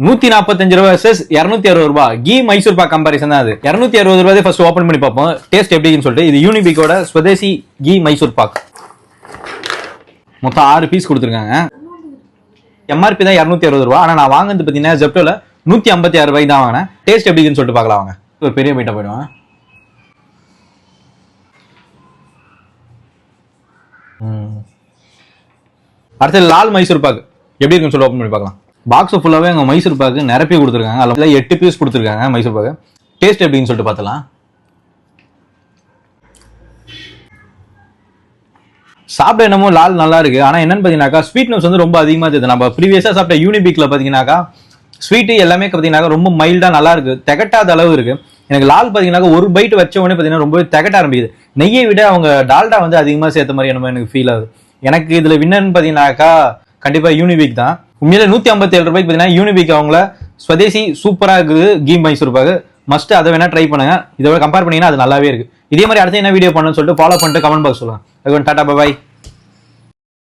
145 ரூபாய் vs 260 ரூபாய் key Mysore pak comparison தான் அது. 260 ரூபாய் ஃபர்ஸ்ட் ஓபன் பண்ணி பார்ப்போம் டேஸ்ட் எப்படின்னு சொல்லிட்டு. இது யூனிபிக்கோட ஸ்வதேசி கீ மைசூர் பாக். மொத்தம் 6 பீஸ் கொடுத்துருக்காங்க. எம்ஆர்பி தான் 260 ரூபாய். ஆனா நான் வாங்கினது பாத்தீங்கன்னா ஜெப்டோல 156 ரூபாய் தான் வாங்கினேன். டேஸ்ட் எப்படின்னு சொல்லிட்டு பார்க்கலாம் வாங்க. ஒரு பெரிய பைட்டா போயிடுவாங்க. அடுத்து லால் மைசூர் பாக் எப்படி இருக்குன்னு சொல்லி ஓபன் பண்ணி பார்க்கலாம். பாக்ஸ் ஃபுல்லாவே அங்க மைசூர் பாக்கு நிரப்பி கொடுத்துருக்காங்க. அதுல 8 பீஸ் கொடுத்துருக்காங்க மைசூர் பாக்கு. டேஸ்ட் எப்படின்னு சொல்லிட்டு பார்த்தலாம். சாப்பிட என்னமோ லால் நல்லா இருக்கு. ஆனா என்னன்னு பாத்தீங்கன்னாக்கா ஸ்வீட்னஸ் வந்து ரொம்ப அதிகமா இருக்குது. நம்ம ப்ரீவியஸா சாப்பிட்ட யூனிபிக்ல பாத்தீங்கன்னாக்கா ஸ்வீட் எல்லாமே பாத்தீங்கன்னா ரொம்ப மைல்டா நல்லா இருக்கு, திகட்டாத அளவு இருக்கு. எனக்கு லால் பாத்தீங்கன்னா ஒரு பைட் வச்ச உடனே பாத்தீங்கன்னா ரொம்ப திகட்ட ஆரம்பிக்குது. நெய்யை விட அவங்க டால்டா வந்து அதிகமா சேர்த்த மாதிரி என்னமோ எனக்கு ஃபீல் ஆகுது. எனக்கு இதுல வின்னர்னு பாத்தீங்கன்னாக்கா கண்டிப்பா யூனிபிக் தான். உண்மையில 157 ரூபாய்க்கு பாத்தீங்கன்னா யூனிபிக் அவங்கள ஸ்வதேசி சூப்பரா இருக்குது கீ மைசூர் பாக்கு. மஸ்ட் அதை வேணா ட்ரை பண்ணுங்க. இதோட கம்பேர் பண்ணீங்கன்னா அது நல்லாவே இருக்கு. இதே மாதிரி அடுத்து என்ன வீடியோ பண்ணணும்னு சொல்லிட்டு ஃபாலோ பண்ணிட்டு கமெண்ட் பாக்ஸ் சொல்லுங்க. Tata bye.